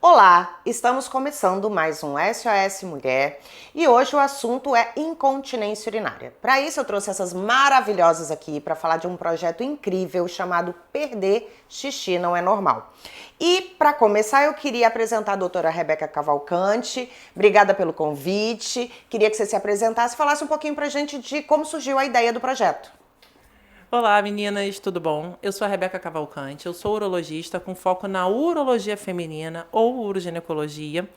Olá, estamos começando mais um SOS Mulher e hoje o assunto é incontinência urinária. Para isso eu trouxe essas maravilhosas aqui para falar de um projeto incrível chamado Perder Xixi Não É Normal. E para começar eu queria apresentar a doutora Rebeca Cavalcante. Obrigada pelo convite. Queria que você se apresentasse e falasse um pouquinho para a gente de como surgiu a ideia do projeto. Olá, meninas, tudo bom? Eu sou a Rebeca Cavalcante, eu sou urologista com foco na urologia feminina ou uroginecologia.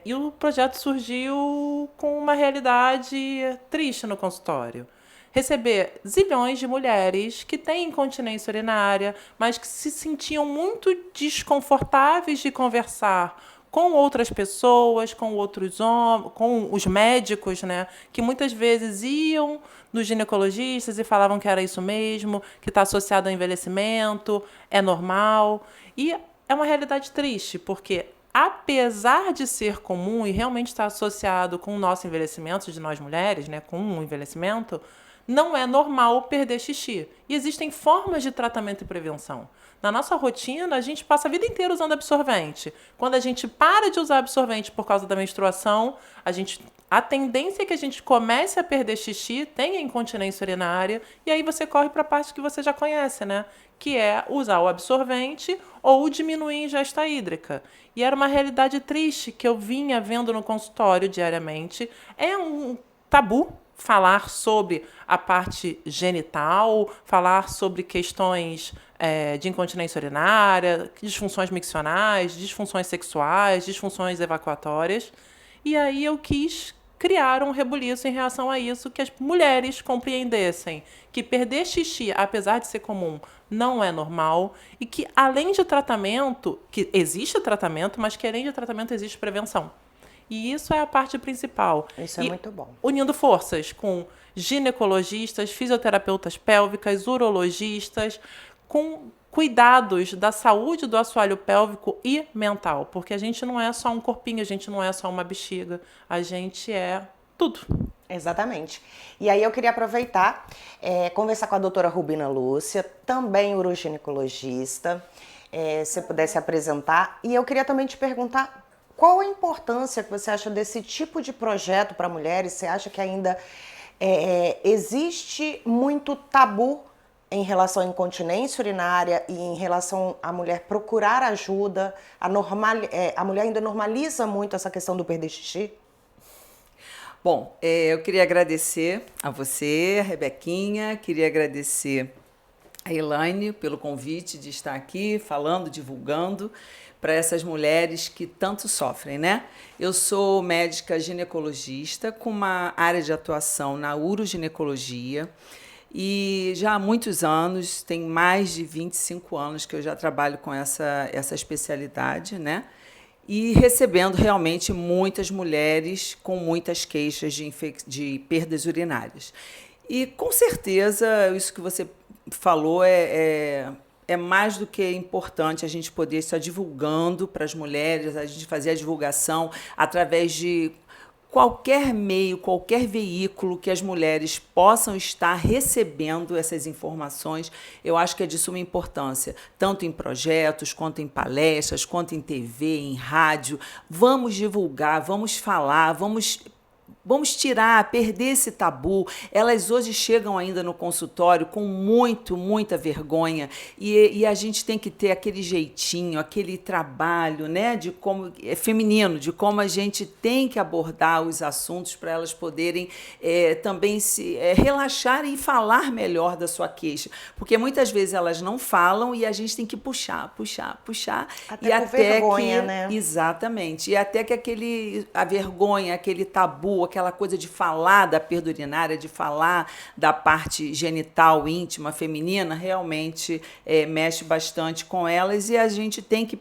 E o projeto surgiu com uma realidade triste no consultório. Receber zilhões de mulheres que têm incontinência urinária, mas que se sentiam muito desconfortáveis de conversar com outras pessoas, com outros homens, com os médicos, né, que muitas vezes iam nos ginecologistas e falavam que era isso mesmo, que está associado ao envelhecimento, é normal. E é uma realidade triste, porque apesar de ser comum e realmente estar associado com o nosso envelhecimento, de nós mulheres, né, com o envelhecimento, não é normal perder xixi. E existem formas de tratamento e prevenção. Na nossa rotina, a gente passa a vida inteira usando absorvente. Quando a gente para de usar absorvente por causa da menstruação, a tendência é que a gente comece a perder xixi, tenha incontinência urinária, e aí você corre para a parte que você já conhece, né? Que é usar o absorvente ou diminuir a ingesta hídrica. E era uma realidade triste que eu vinha vendo no consultório diariamente. É um tabu falar sobre a parte genital, falar sobre questões de incontinência urinária, disfunções miccionais, disfunções sexuais, disfunções evacuatórias. E aí eu quis criar um rebuliço em relação a isso, que as mulheres compreendessem que perder xixi, apesar de ser comum, não é normal e que além de tratamento, que existe tratamento, mas que além de tratamento existe prevenção. E isso é a parte principal. Isso é E muito bom. unindo forças com ginecologistas, fisioterapeutas pélvicas, urologistas, com cuidados da saúde do assoalho pélvico e mental. Porque a gente não é só um corpinho, a gente não é só uma bexiga, a gente é tudo. Exatamente. E aí eu queria aproveitar, conversar com a doutora Rubina Lúcia, também uroginecologista, se pudesse apresentar. E eu queria também te perguntar qual a importância que você acha desse tipo de projeto para mulheres? Você acha que ainda existe muito tabu em relação à incontinência urinária e em relação à mulher procurar ajuda? A mulher ainda normaliza muito essa questão do perder xixi? Bom, eu queria agradecer a você, a Rebequinha, queria agradecer a Elaine pelo convite de estar aqui falando, divulgando para essas mulheres que tanto sofrem, né? Eu sou médica ginecologista com uma área de atuação na uroginecologia e já há muitos anos, tem mais de 25 anos que eu já trabalho com essa especialidade, né? E recebendo realmente muitas mulheres com muitas queixas de perdas urinárias. E, com certeza, isso que você falou é mais do que importante a gente poder estar divulgando para as mulheres, a gente fazer a divulgação através de qualquer meio, qualquer veículo que as mulheres possam estar recebendo essas informações. Eu acho que é de suma importância, tanto em projetos, quanto em palestras, quanto em TV, em rádio. Vamos divulgar, vamos falar, vamos tirar, perder esse tabu. Elas hoje chegam ainda no consultório com muita vergonha e a gente tem que ter aquele jeitinho, aquele trabalho, né, de como é feminino, de como a gente tem que abordar os assuntos para elas poderem também se relaxar e falar melhor da sua queixa, porque muitas vezes elas não falam e a gente tem que puxar Até e com vergonha, né? exatamente, e até que a vergonha, aquele tabu, aquela coisa de falar da perda urinária, de falar da parte genital íntima feminina, realmente mexe bastante com elas e a gente tem que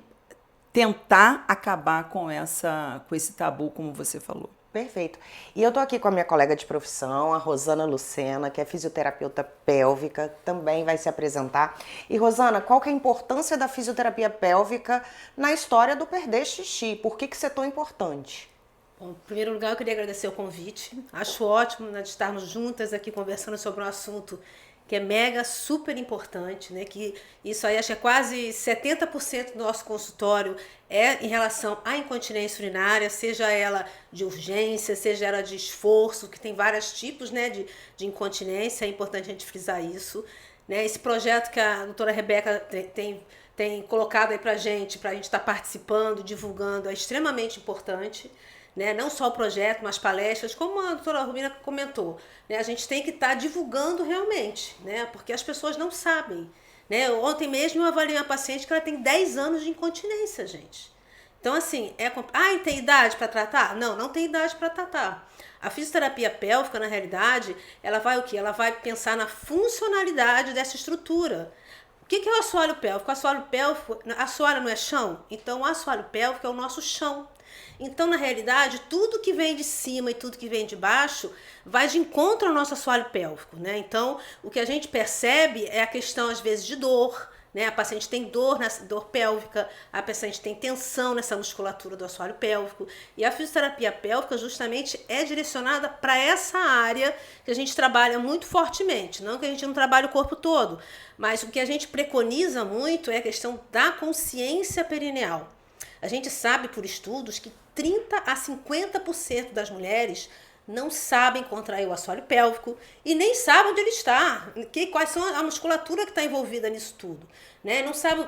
tentar acabar com esse tabu, como você falou. Perfeito. E eu tô aqui com a minha colega de profissão, a Rosana Lucena, que é fisioterapeuta pélvica, também vai se apresentar. E Rosana, qual que é a importância da fisioterapia pélvica na história do perder xixi? Por que isso é tão importante? Bom, em primeiro lugar, eu queria agradecer o convite. Acho ótimo, né, de estarmos juntas aqui conversando sobre um assunto que é mega super importante, né? Que isso aí acho que é quase 70% do nosso consultório é em relação à incontinência urinária, seja ela de urgência, seja ela de esforço, que tem vários tipos, né, de incontinência, é importante a gente frisar isso, né? Esse projeto que a doutora Rebeca tem colocado aí pra gente estar participando, divulgando, é extremamente importante, né? Não só o projeto, mas palestras, como a doutora Rubina comentou, né? A gente tem que estar divulgando realmente, né? Porque as pessoas não sabem, né? Ontem mesmo eu avaliei uma paciente que ela tem 10 anos de incontinência, gente. Então, assim, tem idade para tratar? Não, não tem idade para tratar. A fisioterapia pélvica, na realidade, ela vai o quê? Ela vai pensar na funcionalidade dessa estrutura. O que é o assoalho pélvico? O assoalho pélvico, a assoalho não é chão? Então, o assoalho pélvico é o nosso chão. Então, na realidade, tudo que vem de cima e tudo que vem de baixo vai de encontro ao nosso assoalho pélvico, né? Então, o que a gente percebe é a questão, às vezes, de dor, né? A paciente tem dor pélvica, a paciente tem tensão nessa musculatura do assoalho pélvico. E a fisioterapia pélvica justamente é direcionada para essa área que a gente trabalha muito fortemente. Não que a gente não trabalhe o corpo todo, mas o que a gente preconiza muito é a questão da consciência perineal. A gente sabe por estudos que 30 a 50% das mulheres não sabem contrair o assoalho pélvico e nem sabem onde ele está, quais são a musculatura que está envolvida nisso tudo, né? Não sabe,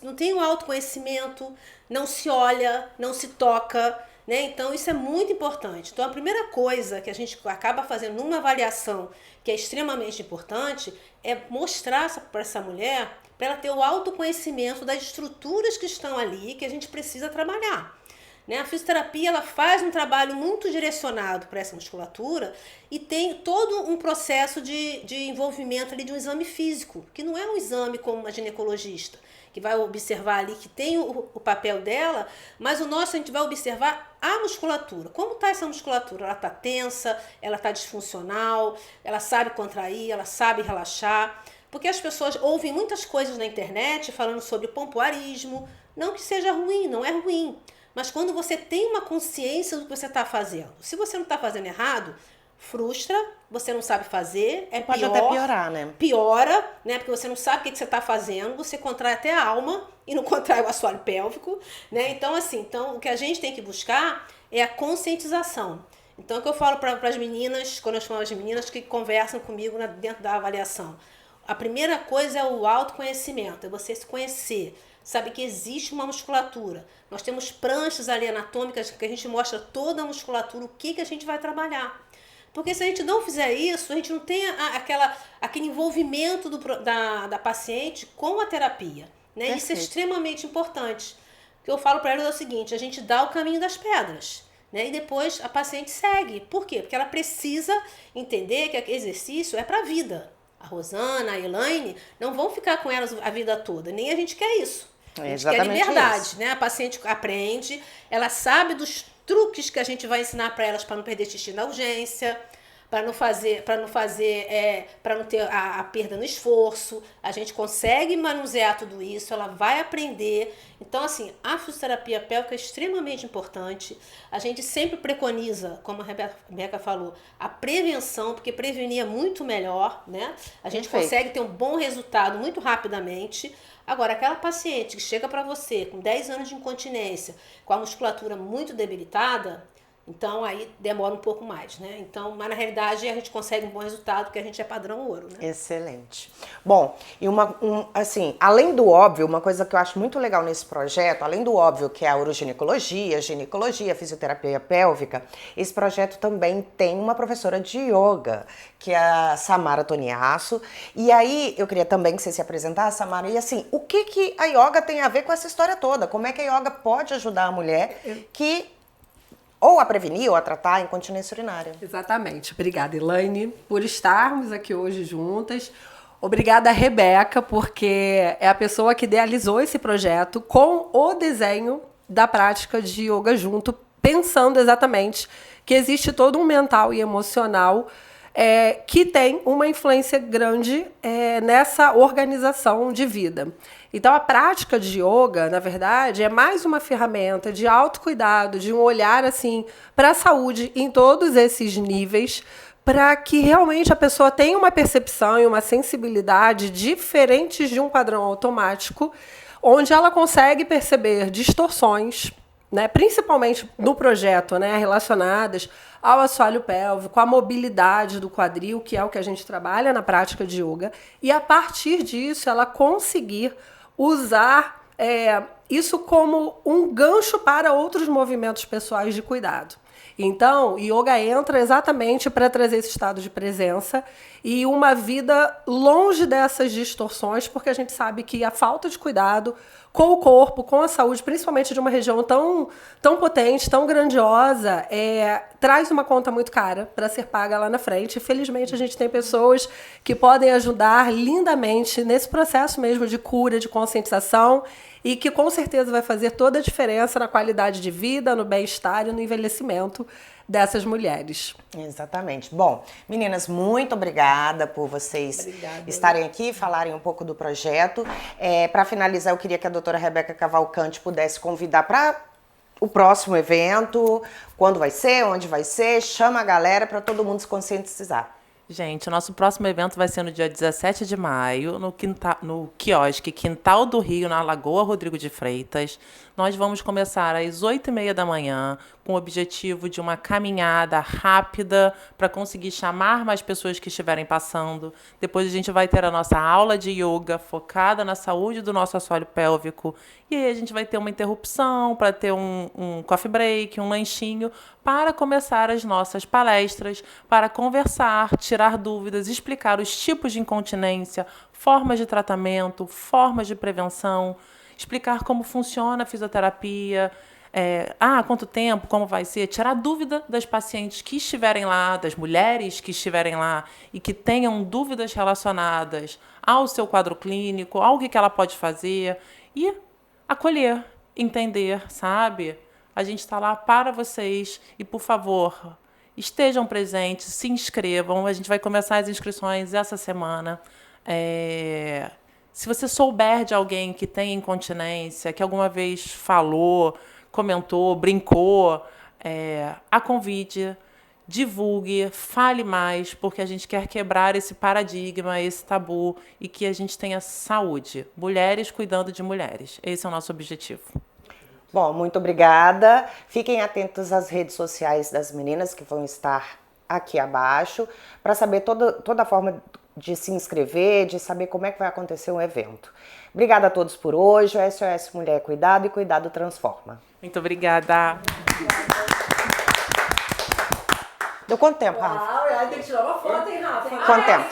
não tem o autoconhecimento, não se olha, não se toca, né? Então isso é muito importante. Então a primeira coisa que a gente acaba fazendo numa avaliação que é extremamente importante é mostrar para essa mulher, para ela ter o autoconhecimento das estruturas que estão ali que a gente precisa trabalhar. Né? A fisioterapia ela faz um trabalho muito direcionado para essa musculatura e tem todo um processo de envolvimento ali de um exame físico, que não é um exame como uma ginecologista, que vai observar ali que tem o papel dela, mas o nosso a gente vai observar a musculatura. Como está essa musculatura? Ela está tensa, ela está disfuncional, ela sabe contrair, ela sabe relaxar. Porque as pessoas ouvem muitas coisas na internet falando sobre pompoarismo, não que seja ruim, não é ruim. Mas quando você tem uma consciência do que você está fazendo, se você não está fazendo errado, frustra, você não sabe fazer, pode até piorar, né? Piora, né? Porque você não sabe o que você está fazendo, você contrai até a alma e não contrai o assoalho pélvico, né? Então, assim, o que a gente tem que buscar é a conscientização. Então, o que eu falo para as meninas, quando eu chamo as meninas que conversam comigo dentro da avaliação, a primeira coisa é o autoconhecimento, é você se conhecer. Sabe que existe uma musculatura. Nós temos pranchas ali anatômicas que a gente mostra toda a musculatura, o que a gente vai trabalhar. Porque se a gente não fizer isso, a gente não tem aquele envolvimento da paciente com a terapia. Né? Isso é extremamente importante. O que eu falo para ela é o seguinte, a gente dá o caminho das pedras. Né? E depois a paciente segue. Por quê? Porque ela precisa entender que exercício é para a vida. A Rosana, a Elaine, não vão ficar com elas a vida toda. Nem a gente quer isso. A gente quer liberdade, isso. Né? A paciente aprende, ela sabe dos truques que a gente vai ensinar para elas para não perder xixi na urgência, para não ter a perda no esforço. A gente consegue manusear tudo isso, ela vai aprender. Então, assim, a fisioterapia pélvica é extremamente importante. A gente sempre preconiza, como a Rebeca falou, a prevenção, porque prevenir é muito melhor, né? A gente consegue ter um bom resultado muito rapidamente. Agora, aquela paciente que chega para você com 10 anos de incontinência, com a musculatura muito debilitada, então aí demora um pouco mais, né? Então, mas na realidade a gente consegue um bom resultado porque a gente é padrão ouro, né? Excelente. Bom, e assim, além do óbvio, uma coisa que eu acho muito legal nesse projeto, além do óbvio que é a uroginecologia, ginecologia, fisioterapia pélvica, esse projeto também tem uma professora de yoga, que é a Samara Toniasso. E aí eu queria também que você se apresentasse, Samara, e assim, o que a yoga tem a ver com essa história toda? Como é que a yoga pode ajudar a mulher que ou a prevenir ou a tratar a incontinência urinária? Exatamente. Obrigada, Elaine, por estarmos aqui hoje juntas. Obrigada, Rebeca, porque é a pessoa que idealizou esse projeto com o desenho da prática de yoga junto, pensando exatamente que existe todo um mental e emocional que tem uma influência grande nessa organização de vida. Então, a prática de yoga, na verdade, é mais uma ferramenta de autocuidado, de um olhar assim para a saúde em todos esses níveis, para que realmente a pessoa tenha uma percepção e uma sensibilidade diferentes de um padrão automático, onde ela consegue perceber distorções, né, principalmente no projeto, né, relacionadas ao assoalho pélvico, à mobilidade do quadril, que é o que a gente trabalha na prática de yoga, e a partir disso ela conseguir usar isso como um gancho para outros movimentos pessoais de cuidado. Então, yoga entra exatamente para trazer esse estado de presença e uma vida longe dessas distorções, porque a gente sabe que a falta de cuidado com o corpo, com a saúde, principalmente de uma região tão potente, tão grandiosa, traz uma conta muito cara para ser paga lá na frente. Felizmente, a gente tem pessoas que podem ajudar lindamente nesse processo mesmo de cura, de conscientização, e que com certeza vai fazer toda a diferença na qualidade de vida, no bem-estar e no envelhecimento dessas mulheres. Exatamente. Bom, meninas, muito obrigada por vocês estarem aqui e falarem um pouco do projeto. Para finalizar, eu queria que a doutora Rebeca Cavalcante pudesse convidar para o próximo evento, quando vai ser, onde vai ser, chama a galera para todo mundo se conscientizar. Gente, o nosso próximo evento vai ser no dia 17 de maio, no quiosque Quintal do Rio, na Lagoa Rodrigo de Freitas. Nós vamos começar às 8h30 da manhã, com o objetivo de uma caminhada rápida para conseguir chamar mais pessoas que estiverem passando. Depois a gente vai ter a nossa aula de yoga focada na saúde do nosso assoalho pélvico. E aí a gente vai ter uma interrupção para ter um coffee break, um lanchinho, para começar as nossas palestras, para conversar, tirar dúvidas, explicar os tipos de incontinência, formas de tratamento, formas de prevenção, explicar como funciona a fisioterapia, quanto tempo, como vai ser, tirar dúvida das pacientes que estiverem lá, das mulheres que estiverem lá e que tenham dúvidas relacionadas ao seu quadro clínico, ao que ela pode fazer e acolher, entender, sabe? A gente está lá para vocês e, por favor, estejam presentes, se inscrevam. A gente vai começar as inscrições essa semana. Se você souber de alguém que tem incontinência, que alguma vez falou, comentou, brincou, a convide, divulgue, fale mais, porque a gente quer quebrar esse paradigma, esse tabu e que a gente tenha saúde. Mulheres cuidando de mulheres. Esse é o nosso objetivo. Bom, muito obrigada. Fiquem atentos às redes sociais das meninas que vão estar aqui abaixo para saber toda a forma de se inscrever, de saber como é que vai acontecer o evento. Obrigada a todos por hoje. O SOS Mulher Cuidado e Cuidado Transforma. Muito obrigada. Deu quanto tempo, Rafa? Tem que tirar uma foto, hein, Rafa? Quanto tempo?